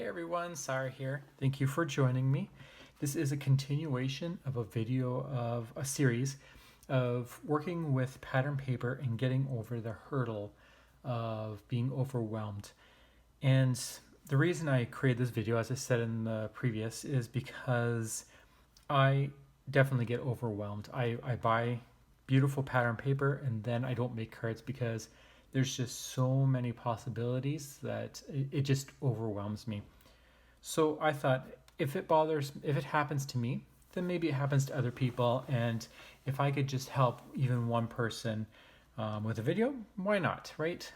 Hey everyone, Sarah here. Thank you for joining me. This is a continuation of a video of a series of working with pattern paper and getting over the hurdle of being overwhelmed. And the reason I created this video, as I said in the previous, is because I definitely get overwhelmed. I buy beautiful pattern paper and then I don't make cards because there's just so many possibilities that it just overwhelms me. So I thought if it happens to me, then maybe it happens to other people. And if I could just help even one person with a video, why not, right?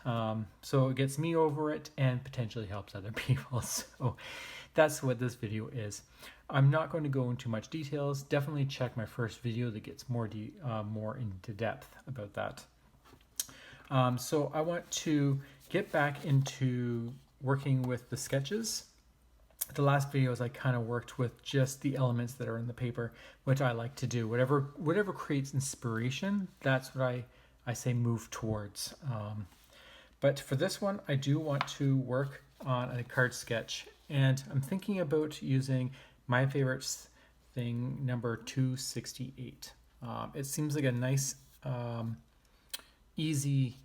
So it gets me over it and potentially helps other people. So that's what this video is. I'm not going to go into much details. Definitely check my first video that gets more into depth about that. So I want to get back into working with the sketches. The last videos I kind of worked with just the elements that are in the paper, which I like to do. Whatever creates inspiration, that's what I say move towards. But for this one, I do want to work on a card sketch. And I'm thinking about using my favorites thing, number 268. It seems like a nice easy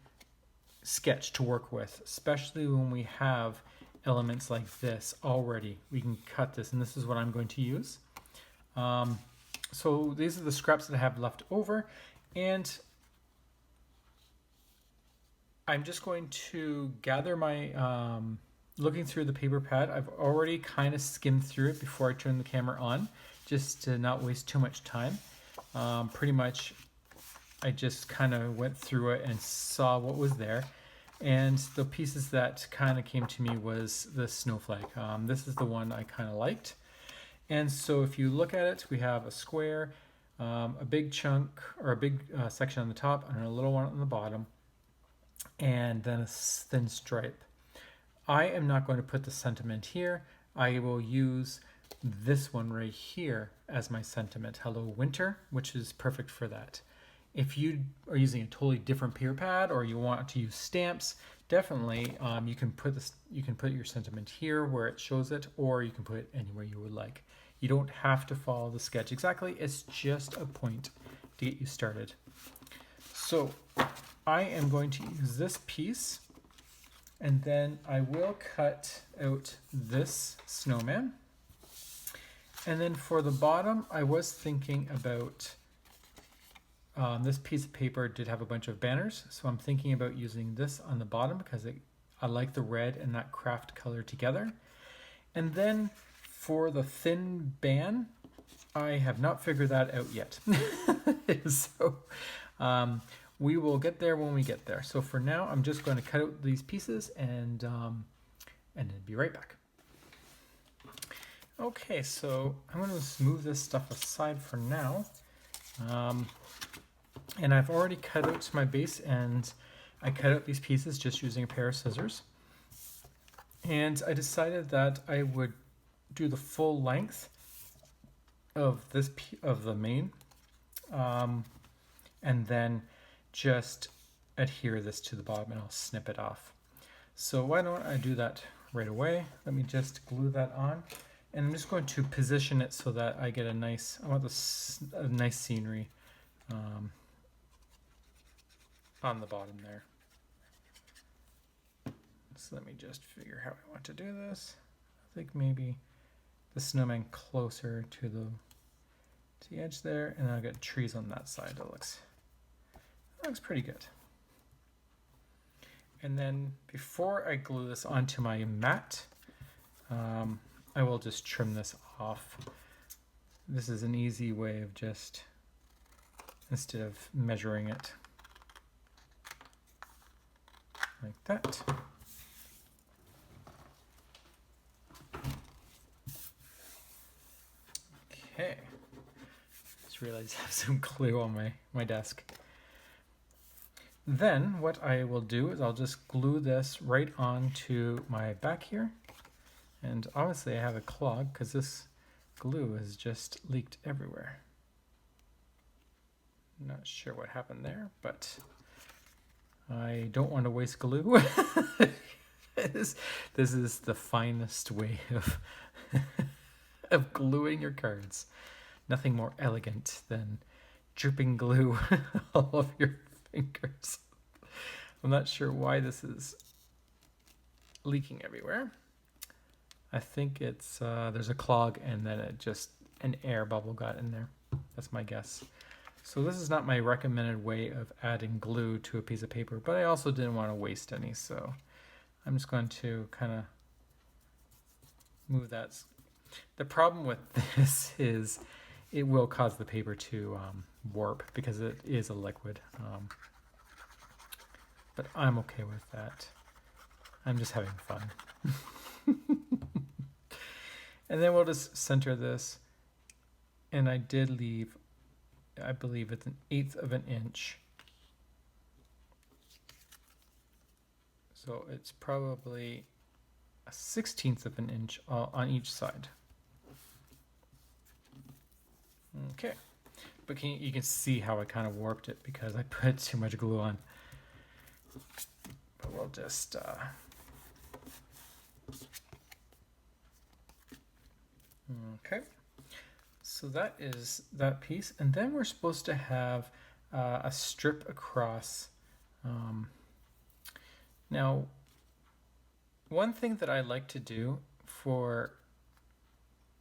sketch to work with, especially when we have elements like this already. We can cut this, and this is what I'm going to use. So these are the scraps that I have left over, and I'm just going to gather my looking through the paper pad. I've already kind of skimmed through it before I turn the camera on, just to not waste too much time. Pretty much I just kind of went through it and saw what was there. And the pieces that kind of came to me was the snowflake. This is the one I kind of liked. And so if you look at it, we have a square, a big chunk or a big section on the top and a little one on the bottom, and then a thin stripe. I am not going to put the sentiment here. I will use this one right here as my sentiment, Hello Winter, which is perfect for that. If you are using a totally different paper pad or you want to use stamps, definitely you can put your sentiment here where it shows it, or you can put it anywhere you would like. You don't have to follow the sketch exactly. It's just a point to get you started. So I am going to use this piece, and then I will cut out this snowman. And then for the bottom, I was thinking about this piece of paper did have a bunch of banners, so I'm thinking about using this on the bottom because I like the red and that craft color together. And then for the thin band, I have not figured that out yet. So we will get there when we get there. So for now, I'm just going to cut out these pieces and then be right back. Okay, so I'm going to move this stuff aside for now. And I've already cut out my base, and I cut out these pieces just using a pair of scissors. And I decided that I would do the full length of this of the mane, and then just adhere this to the bottom, and I'll snip it off. So why don't I do that right away? Let me just glue that on, and I'm just going to position it so that I get a nice. I want a nice scenery. On the bottom there. So let me just figure how I want to do this. I think maybe the snowman closer to the edge there, and I'll get trees on that side. That looks pretty good. And then before I glue this onto my mat, I will just trim this off. This is an easy way of just, instead of measuring it, like that. Okay. Just realized I have some glue on my desk. Then what I will do is I'll just glue this right onto my back here. And obviously I have a clog because this glue has just leaked everywhere. Not sure what happened there, but I don't want to waste glue. This is the finest way of of gluing your cards. Nothing more elegant than dripping glue all over your fingers. I'm not sure why this is leaking everywhere. I think it's there's a clog and then it just an air bubble got in there. That's my guess. So this is not my recommended way of adding glue to a piece of paper, but I also didn't want to waste any, so I'm just going to kind of move that. The problem with this is it will cause the paper to warp because it is a liquid. But I'm okay with that. I'm just having fun. And then we'll just center this. And I did leave, I believe it's 1/8 of an inch. So it's probably 1/16 of an inch on each side. Okay, but you can see how I kind of warped it because I put too much glue on. But we'll just okay. So that is that piece, and then we're supposed to have a strip across. Now, one thing that I like to do for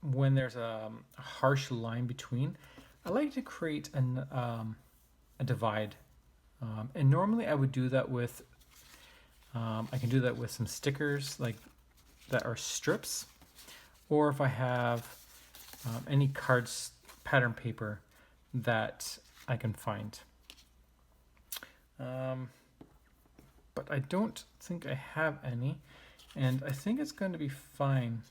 when there's a harsh line between, I like to create a divide. And normally I would do that with, I can do that with some stickers like that are strips, or if I have any cards pattern paper that I can find. But I don't think I have any, and I think it's going to be fine.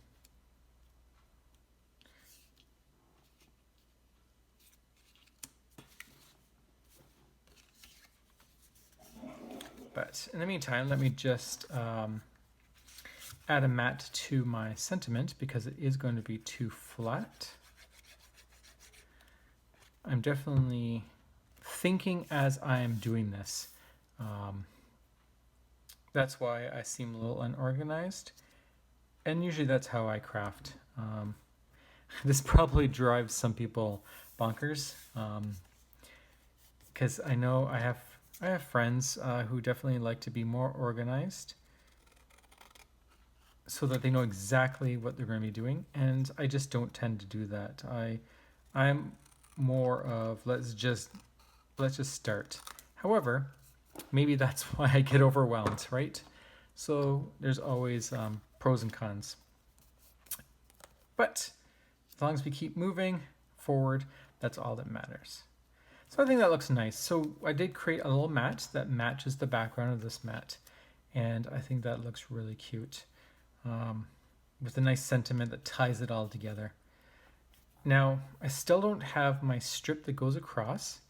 But in the meantime, let me just add a mat to my sentiment because it is going to be too flat. I'm definitely thinking as I am doing this. That's why I seem a little unorganized. And usually that's how I craft. This probably drives some people bonkers. Because I know I have friends who definitely like to be more organized so that they know exactly what they're going to be doing, and I just don't tend to do that. I'm more of let's just start. However, maybe that's why I get overwhelmed, right? So there's always pros and cons. But as long as we keep moving forward, that's all that matters. So I think that looks nice. So I did create a little mat that matches the background of this mat. And I think that looks really cute. With a nice sentiment that ties it all together. Now, I still don't have my strip that goes across.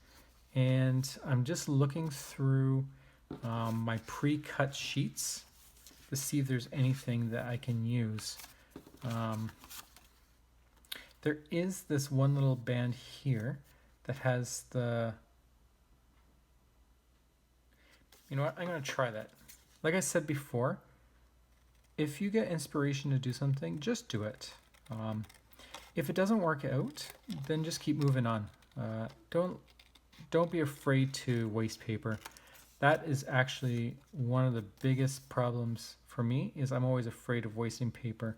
And I'm just looking through my pre-cut sheets to see if there's anything that I can use. There is this one little band here that has the, you know what, I'm going to try that. Like I said before, if you get inspiration to do something, just do it. If it doesn't work out, then just keep moving on. Don't be afraid to waste paper. That is actually one of the biggest problems for me, is I'm always afraid of wasting paper.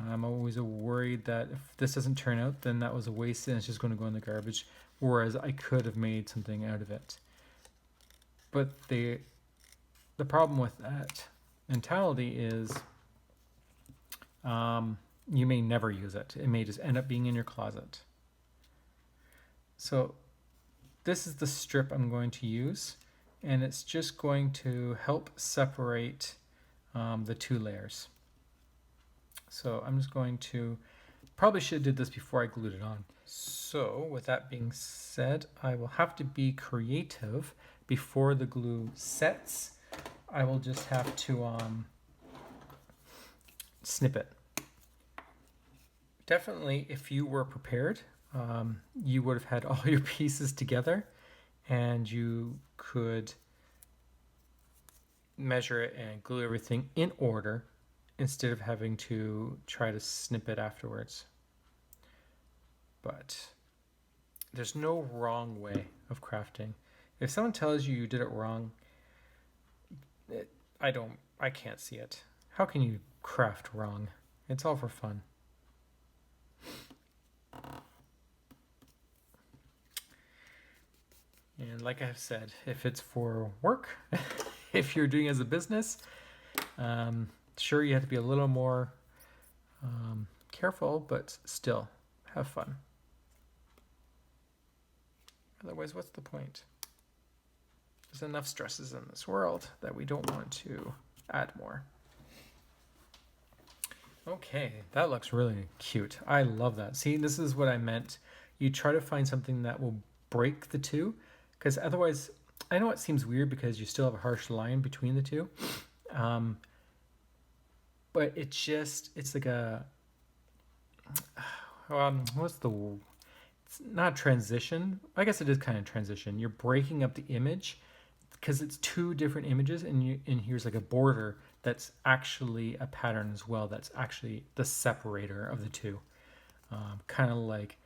I'm always worried that if this doesn't turn out, then that was a waste and it's just going to go in the garbage, whereas I could have made something out of it. But the problem with that mentality is you may never use it. It may just end up being in your closet. So this is the strip I'm going to use, and it's just going to help separate the two layers. So I'm just going to, probably should have did this before I glued it on. So with that being said, I will have to be creative before the glue sets. I will just have to snip it. Definitely, if you were prepared, you would have had all your pieces together and you could measure it and glue everything in order instead of having to try to snip it afterwards. But there's no wrong way of crafting. If someone tells you you did it wrong, I can't see it. How can you craft wrong? It's all for fun. And like I've said, if it's for work, if you're doing it as a business, sure, you have to be a little more careful, but still have fun. Otherwise, what's the point? There's enough stresses in this world that we don't want to add more. Okay, that looks really cute. I love that. See, this is what I meant. You try to find something that will break the two, because otherwise, I know it seems weird because you still have a harsh line between the two, but it's like a, it's not transition. I guess it is kind of transition. You're breaking up the image because it's two different images, and here's like a border that's actually a pattern as well. That's actually the separator of the two, kind of like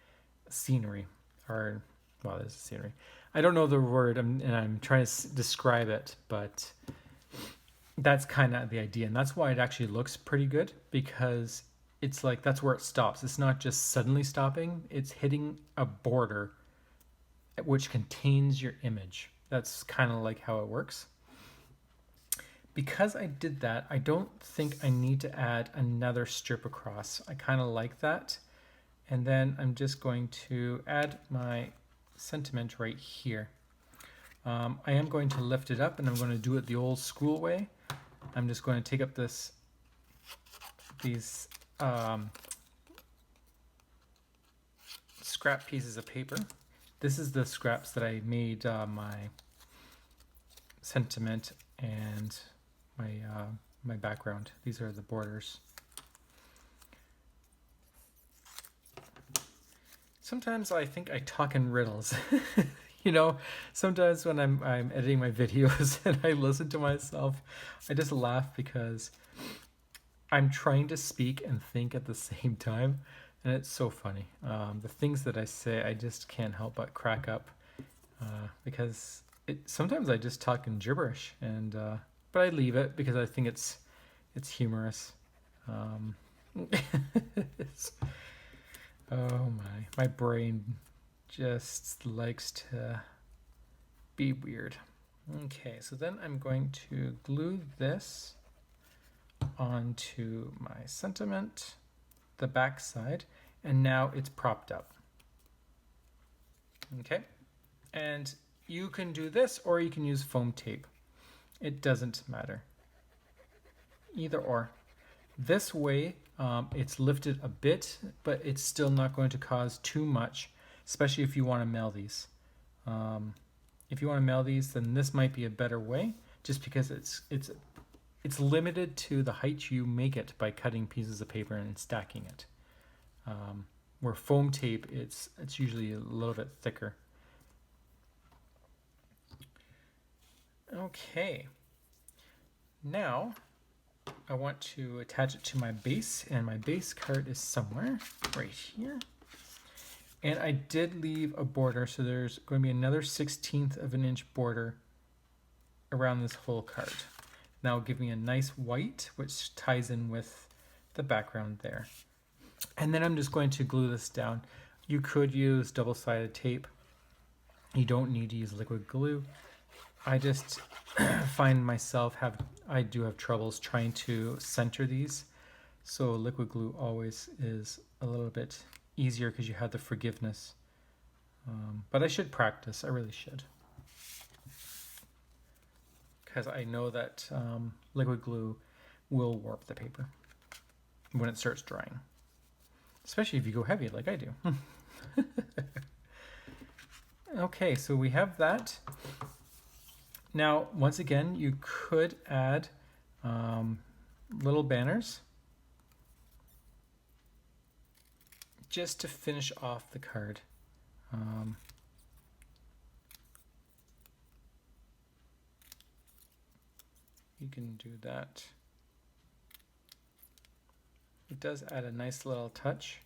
scenery, or well, there's scenery. I don't know the word, and I'm trying to describe it, but that's kind of the idea, and that's why it actually looks pretty good, because it's like that's where it stops. It's not just suddenly stopping; it's hitting a border which contains your image. That's kind of like how it works. Because I did that, I don't think I need to add another strip across. I kind of like that. And then I'm just going to add my sentiment right here. I am going to lift it up, and I'm going to do it the old school way. I'm just going to take up these scrap pieces of paper. This is the scraps that I made my sentiment and my background. These are the borders. Sometimes I think I talk in riddles. You know, sometimes when I'm editing my videos and I listen to myself, I just laugh because I'm trying to speak and think at the same time, and it's so funny. The things that I say, I just can't help but crack up because sometimes I just talk in gibberish, and but I leave it because I think it's humorous. Oh my brain just likes to be weird. Okay, so then I'm going to glue this onto my sentiment, the back side, and now it's propped up. Okay, and you can do this or you can use foam tape. It doesn't matter. Either or. This way, it's lifted a bit, but it's still not going to cause too much, especially if you want to mail these. If you want to mail these, then this might be a better way, just because it's limited to the height you make it by cutting pieces of paper and stacking it. Where foam tape, it's usually a little bit thicker. Okay. Now I want to attach it to my base, and my base card is somewhere right here. And I did leave a border, so there's going to be another 1/16 of an inch border around this whole card. Now give me a nice white, which ties in with the background there. And then I'm just going to glue this down. You could use double-sided tape. You don't need to use liquid glue. I just find myself I do have troubles trying to center these. So liquid glue always is a little bit easier because you have the forgiveness. But I should practice. I really should. Because I know that liquid glue will warp the paper when it starts drying. Especially if you go heavy like I do. Okay, so we have that. Now, once again, you could add little banners just to finish off the card. you can do that. It does add a nice little touch.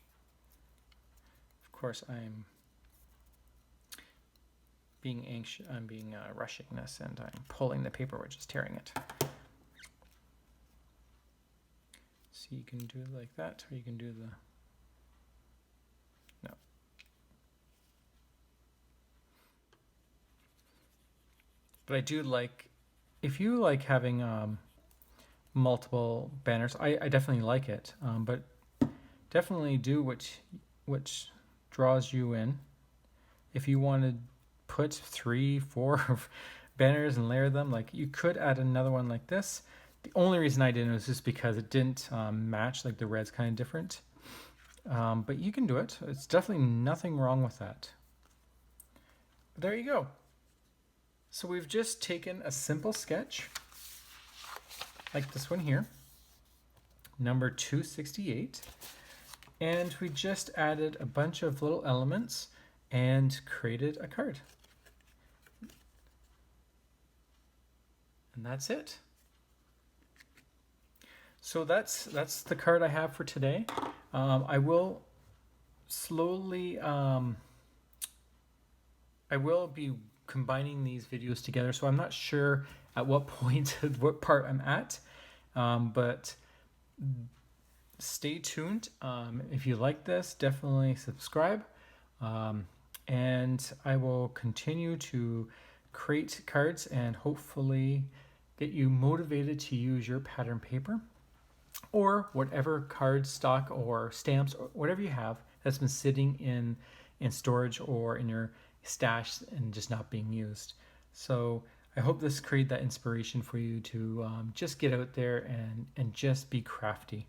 Of course, I'm being anxious, I'm being rushing this, and I'm pulling the paper, which is tearing it. So you can do it like that, or you can do the, no. But I do like, if you like having multiple banners, I definitely like it, but definitely do which draws you in. If you want to put 3, 4 banners and layer them, like you could add another one like this. The only reason I didn't was just because it didn't match, like the red's kind of different. But you can do it. It's definitely nothing wrong with that. But there you go. So we've just taken a simple sketch like this one here, number 268, and we just added a bunch of little elements and created a card. And that's it. So that's the card I have for today. I will slowly, I will be combining these videos together, so I'm not sure at what point, what part I'm at, but stay tuned. If you like this, definitely subscribe, and I will continue to create cards and hopefully get you motivated to use your pattern paper or whatever card stock or stamps or whatever you have that's been sitting in storage or in your stash and just not being used. So I hope this created that inspiration for you to just get out there and just be crafty.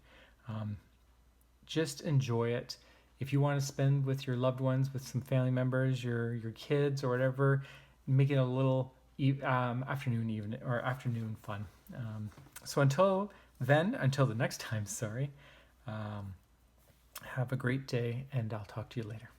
Just enjoy it. If you want to spend with your loved ones, with some family members, your kids or whatever, make it a little afternoon fun. So until the next time, sorry. Have a great day, and I'll talk to you later.